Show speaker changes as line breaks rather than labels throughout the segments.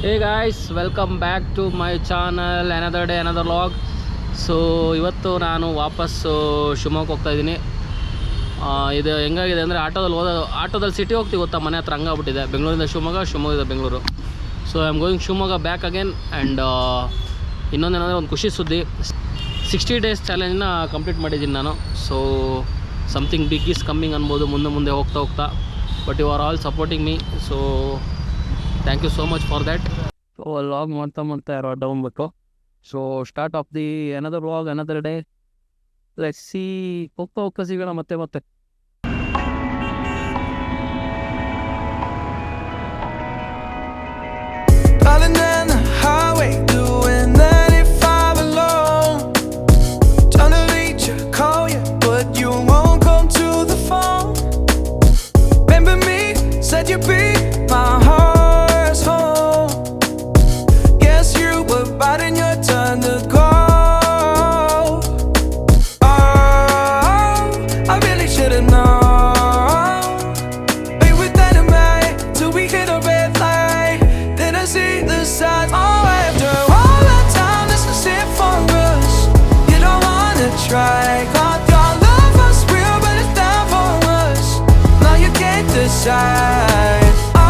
Hey guys, welcome back to my channel. Another day another vlog. So ಇವತ್ತು ನಾನು ವಾಪಸ್ಸು ಶಿವಮೊಗ್ಗ ಹೋಗ್ತಾಯಿದ್ದೀನಿ. ಇದು ಹೆಂಗಾಗಿದೆ ಅಂದರೆ ಆಟೋದಲ್ಲಿ ಸಿಟಿ ಹೋಗ್ತೀವಿ ಗೊತ್ತಾ, ಮನೆ ಹತ್ರ ಹಂಗಾಗ್ಬಿಟ್ಟಿದೆ. ಬೆಂಗಳೂರಿಂದ ಶಿವಮೊಗ್ಗ, ಶಿವಮೊಗ್ಗದಿಂದ Bengaluru. So I am going Shivamogga back again. And ಇನ್ನೊಂದೇನಂದರೆ ಒಂದು ಖುಷಿ ಸುದ್ದಿ, 60 ಡೇಸ್ ಚಾಲೆಂಜ್ನ ಕಂಪ್ಲೀಟ್ ಮಾಡಿದ್ದೀನಿ ನಾನು. So something big is coming ಅನ್ಬೋದು ಮುಂದೆ ಹೋಗ್ತಾ. But you are all supporting me. So thank you so much for that. So vlog ಮಾಡ್ತಾ ಯಾರೋ ಡೌನ್ ಬೇಕು. So start of the another vlog, another day. Let's see. ಹೋಗ್ತಾ ಸಿಗೋಣ ಮತ್ತೆ.
Driving down the highway, doing 95 alone. Trying to reach you, call you, but you won't come to the phone. Remember me, said you'd be my heart's home. Guess you were biding your turn to go. Oh, I really should've known. Be with dynamite till we hit a red light. Then I see the signs. Oh, after all that time, this is it for us. You don't wanna try. Got your love was real, but it's down for us. Now you can't decide. Oh,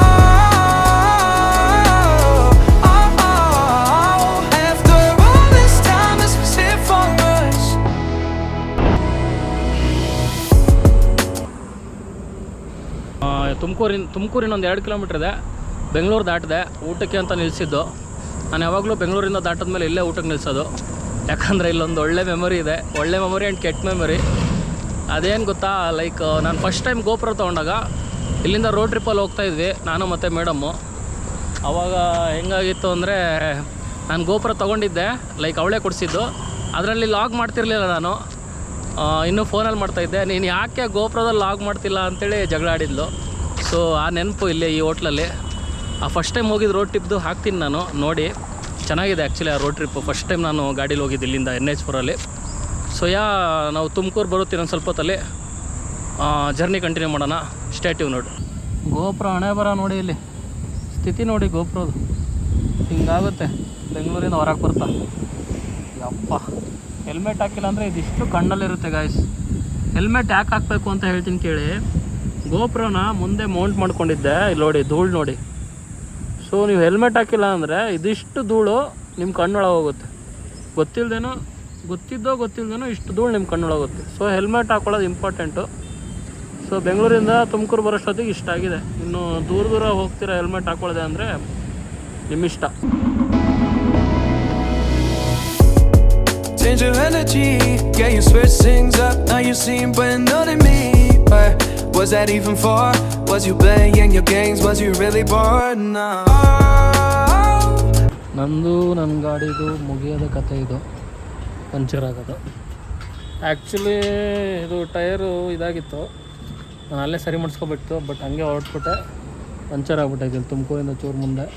after all this time, this is it for us.
ತುಮಕೂರಿನ ಒಂದು 2 kilometre ಇದೆ. ಬೆಂಗಳೂರು ದಾಟಿದೆ, ಊಟಕ್ಕೆ ಅಂತ ನಿಲ್ಲಿಸಿದ್ದು. ನಾನು ಯಾವಾಗಲೂ ಬೆಂಗಳೂರಿಂದ ದಾಟಿದ ಮೇಲೆ ಇಲ್ಲೇ ಊಟಕ್ಕೆ ನಿಲ್ಲಿಸೋದು. ಯಾಕಂದರೆ ಇಲ್ಲೊಂದು ಒಳ್ಳೆ ಮೆಮೊರಿ ಇದೆ, ಒಳ್ಳೆ ಮೆಮೊರಿ ಆ್ಯಂಡ್ ಕೆಟ್ಟ ಮೆಮೊರಿ. ಅದೇನು ಗೊತ್ತಾ, ಲೈಕ್ ನಾನು ಫಸ್ಟ್ ಟೈಮ್ ಗೋಪುರ ತೊಗೊಂಡಾಗ ಇಲ್ಲಿಂದ ರೋಡ್ ಟ್ರಿಪ್ಪಲ್ಲಿ ಹೋಗ್ತಾಯಿದ್ವಿ ನಾನು ಮತ್ತು ಮೇಡಮ್ಮು. ಆವಾಗ ಹೆಂಗಾಗಿತ್ತು ಅಂದರೆ, ನಾನು ಗೋಪುರ ತೊಗೊಂಡಿದ್ದೆ, ಲೈಕ್ ಅವಳೇ ಕೊಡಿಸಿದ್ದು. ಅದರಲ್ಲಿ ಲಾಗ್ ಮಾಡ್ತಿರ್ಲಿಲ್ಲ ನಾನು, ಇನ್ನೂ ಫೋನಲ್ಲಿ ಮಾಡ್ತಾಯಿದ್ದೆ. ನೀನು ಯಾಕೆ ಗೋಪುರದಲ್ಲಿ ಲಾಗ್ ಮಾಡ್ತಿಲ್ಲ ಅಂತೇಳಿ ಜಗಳ ಆಡಿದ್ಲು. ಸೊ ಆ ನೆನಪು ಇಲ್ಲೇ ಈ ಹೋಟ್ಲಲ್ಲಿ. ಆ ಫಸ್ಟ್ ಟೈಮ್ ಹೋಗಿದ್ದು ರೋಡ್ ಟ್ರಿಪ್ದು ಹಾಕ್ತೀನಿ ನಾನು ನೋಡಿ. ಚೆನ್ನಾಗಿದೆ ಆ್ಯಕ್ಚುಲಿ ಆ ರೋಡ್ ಟ್ರಿಪ್ಪು. ಫಸ್ಟ್ ಟೈಮ್ ನಾನು ಗಾಡೀಲಿ ಹೋಗಿದ್ದು ಇಲ್ಲಿಂದ NH4ಅಲ್ಲಿ. ಸೊ ನಾವು ತುಮಕೂರು ಬರುತ್ತೆ ಇನ್ನೊಂದು ಸ್ವಲ್ಪ ಹೊತ್ತಲ್ಲಿ. ಜರ್ನಿ ಕಂಟಿನ್ಯೂ ಮಾಡೋಣ. ಸ್ಟೇ ಟ್ಯೂನ್ ನೋಡಿ. ಗೋಪುರ ಹಣೆ ಬರ ನೋಡಿ, ಇಲ್ಲಿ ಸ್ಥಿತಿ ನೋಡಿ ಗೋಪುರದು. ಹಿಂಗಾಗುತ್ತೆ ಬೆಂಗಳೂರಿಂದ ಹೊರಗೆ ಬರ್ತಾ. ಯಪ್ಪ, ಹೆಲ್ಮೆಟ್ ಹಾಕಿಲ್ಲ ಅಂದರೆ ಇದಿಷ್ಟು ಕಣ್ಣಲ್ಲಿರುತ್ತೆ ಗಾಯ್ಸ್. ಹೆಲ್ಮೆಟ್ ಯಾಕೆ ಹಾಕಬೇಕು ಅಂತ ಹೇಳ್ತೀನಿ ಕೇಳಿ. ಗೋಪುರನ ಮುಂದೆ ಮೌಂಟ್ ಮಾಡ್ಕೊಂಡಿದ್ದೆ, ಇಲ್ಲಿ ನೋಡಿ ಧೂಳು ನೋಡಿ. ಸೊ ನೀವು ಹೆಲ್ಮೆಟ್ ಹಾಕಿಲ್ಲ ಅಂದರೆ ಇದಿಷ್ಟು ಧೂಳು ನಿಮ್ಮ ಕಣ್ಣೊಳಗೆ ಹೋಗುತ್ತೆ. ಗೊತ್ತಿದ್ದೋ ಇಷ್ಟು ಧೂಳು ನಿಮ್ಮ ಕಣ್ಣೊಳಗೆ ಹೋಗುತ್ತೆ. ಸೊ ಹೆಲ್ಮೆಟ್ ಹಾಕೊಳ್ಳೋದು ಇಂಪಾರ್ಟೆಂಟು. ಸೊ ಬೆಂಗಳೂರಿಂದ ತುಮಕೂರು ಬರೋಷ್ಟೊತ್ತಿಗೆ ಇಷ್ಟ ಆಗಿದೆ. ಇನ್ನು ದೂರ ಹೋಗ್ತೀರಾ ಹೆಲ್ಮೆಟ್ ಹಾಕೊಳ್ಳೋದೆ ಅಂದರೆ ನಿಮ್ಮಿಷ್ಟ.
Change your energy, yeah, you switch things up. Now you seem brand new to me. But was that even for? Was you playing your games? Was you really bored? No.
ನನ್ನ ಗಾಡಿದು ಮುಗಿಯೋದ ಕತೆ ಇದು, puncture ಆಗೋದು. Actually ಇದು tyre ಇದಾಗಿತ್ತು, ನಾನು ಅಲ್ಲೇ ಸರಿ ಮಾಡಿಸ್ಕೊಬಿಟ್ಟು. ಬಟ್ ಹಂಗೆ ಹೊರಟ್ಬಿಟ್ಟೆ, ಪಂಚರ್ ಆಗ್ಬಿಟ್ಟೈತಿ ತುಮಕೂರಿಂದ ಚೂರು ಮುಂದೆ.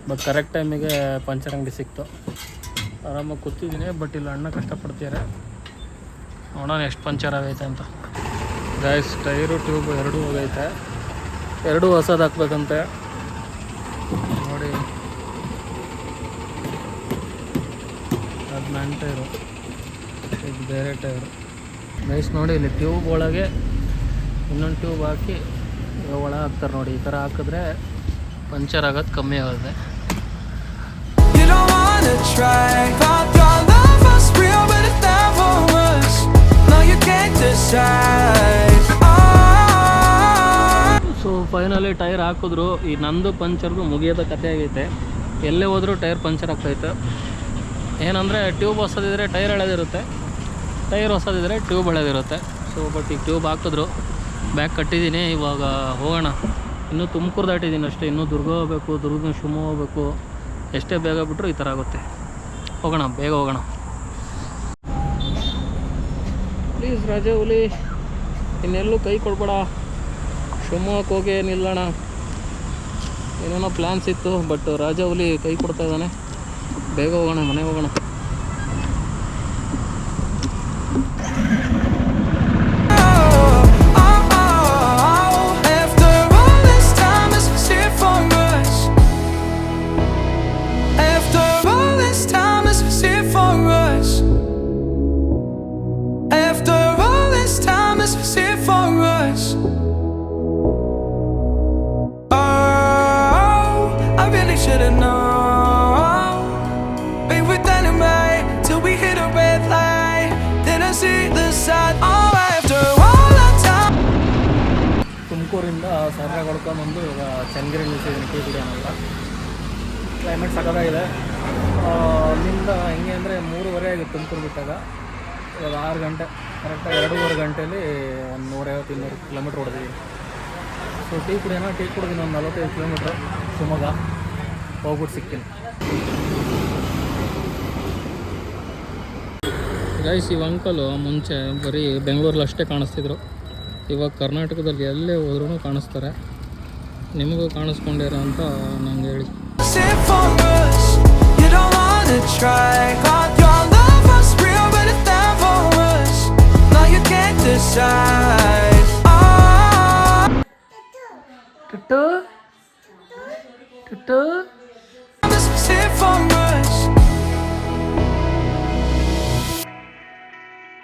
ಬಟ್ ಕರೆಕ್ಟ್ ಟೈಮಿಗೆ ಪಂಚರ್ ಅಂಗಡಿ ಸಿಕ್ತು. ಆರಾಮಾಗಿ ಕೂತಿದ್ದೀನಿ. ಬಟ್ ಇಲ್ಲಿ ಅಣ್ಣ ಕಷ್ಟಪಡ್ತಿದ್ದಾರೆ, ನೋಡೋಣ ಎಷ್ಟು ಪಂಚರ್ ಆಗೈತೆ ಅಂತ. ಗಾಯ್ಸ್, ಟೈರು ಟ್ಯೂಬ್ ಎರಡೂ ಹೋಗೈತೆ, ಎರಡೂ ಹೊಸದು ಹಾಕ್ಬೇಕಂತೆ ನೋಡಿ. ಅದು ನನ್ನ ಟೈರು, ಇದು ಬೇರೆ ಟೈರು. ಗೈಸ್ ನೋಡಿ, ಇಲ್ಲಿ ಟ್ಯೂಬ್ ಒಳಗೆ ಇನ್ನೊಂದು ಟ್ಯೂಬ್ ಹಾಕಿ ಒಳಗೆ ಹಾಕ್ತಾರೆ ನೋಡಿ. ಈ ಥರ ಹಾಕಿದ್ರೆ ಪಂಚರ್ ಆಗೋದು ಕಮ್ಮಿ ಆಗುತ್ತೆ.
You don't wanna try. Thought your love was real, but it's down for us. No, you can't decide.
So finally tyre ಹಾಕಿದ್ರು. ಈ ನಂದು ಪಂಚರ್ದು ಮುಗಿಯೋದ ಕತೆ ಆಗೈತೆ. ಎಲ್ಲೇ ಹೋದರೂ ಟೈರ್ ಪಂಚರ್ ಆಗ್ತೈತೆ. ಏನಂದರೆ ಟ್ಯೂಬ್ ಹೊಸದಿದ್ರೆ ಟೈರ್ ಎಳೆದಿರುತ್ತೆ, ಟೈರ್ ಹೊಸದಿದ್ರೆ ಟ್ಯೂಬ್ ಎಳೆದಿರುತ್ತೆ. ಸೊ ಬಟ್ ಈಗ ಟ್ಯೂಬ್ ಹಾಕಿದ್ರು, ಬ್ಯಾಗ್ ಕಟ್ಟಿದ್ದೀನಿ. ಇವಾಗ ಹೋಗೋಣ. ಇನ್ನೂ ತುಮಕೂರು ದಾಟಿದ್ದೀನಿ ಅಷ್ಟೇ, ಇನ್ನೂ ದುರ್ಗ ಹೋಗಬೇಕು, ದುರ್ಗದಿಂದ ಶಿವಮೊಗ್ಗ ಹೋಗಬೇಕು. ಎಷ್ಟೇ ಬೇಗ ಬಿಟ್ಟರು ಈ ಥರ ಆಗುತ್ತೆ. ಹೋಗೋಣ, ಬೇಗ ಹೋಗೋಣ ಪ್ಲೀಸ್. ರಾಜಾ ಹುಲಿ, ಇನ್ನೆಲ್ಲೂ ಕೈ ಕೊಡ್ಬೇಡ. ಶಿವಮೊಗ್ಗಕ್ಕೆ ಹೋಗಿ ನಿಲ್ಲೋಣ. ಏನೇನೋ ಪ್ಲ್ಯಾನ್ಸ್ ಇತ್ತು, ಬಟ್ ರಾಜಾ ಹುಲಿ ಕೈ ಕೊಡ್ತಾ ಇದ್ದಾನೆ. ಬೇಗ ಹೋಗೋಣ, ಮನೆಗೆ ಹೋಗೋಣ.
After all this time, it's it for us.
ಹೊಡ್ಕೊಂಬಂದು ಇವಾಗ ಚನ್ನಗಿರಿ ನಿಲ್ಸಿದ್ದೀನಿ ಟೀ ಕುಡಿಯೋಣ. ಕ್ಲೈಮೇಟ್ ಸಖತ್ತಾಗಿದೆ. ಅಲ್ಲಿಂದ ಹೆಂಗೆ ಅಂದರೆ 3:30 ಆಗಿತ್ತು ತುಮಕೂರು ಬಿಟ್ಟಾಗ. ಇವಾಗ 6 ಗಂಟೆ ಕರೆಕ್ಟಾಗಿ 2.5 ಗಂಟೆಯಲ್ಲಿ ಒಂದು 150-200 ಕಿಲೋಮೀಟ್ರ್ ಹೊಡೆದಿದ್ದೀನಿ. ಸೊ ಟೀ ಕುಡಿಯೋಣ. ಟೀ ಕುಡಿದಿನ ಒಂದು 45 ಕಿಲೋಮೀಟ್ರ್ ಶಿವಮೊಗ್ಗ ಹೋಗ್ಬಿಟ್ಟು ಸಿಗ್ತೀನಿ. ಗೈಸ್, ಇವ ಅಂಕಲು ಮುಂಚೆ ಬರೀ ಬೆಂಗಳೂರಲ್ಲಿ ಅಷ್ಟೇ ಕಾಣಿಸ್ತಿದ್ರು. ಇವಾಗ ಕರ್ನಾಟಕದಲ್ಲಿ ಎಲ್ಲೇ ಹೋದ್ರೂ ಕಾಣಿಸ್ತಾರೆ. ನಿಮಗೂ ಕಾಣಿಸ್ಕೊಂಡಿರೋ ಅಂತ ನಂಗೆ ಹೇಳಿ.
Sit for us, you don't wanna try. God, your love was real, but it's not for us. Now you can't decide.
ಟುಟ್ಟು ಟುಟ್ಟು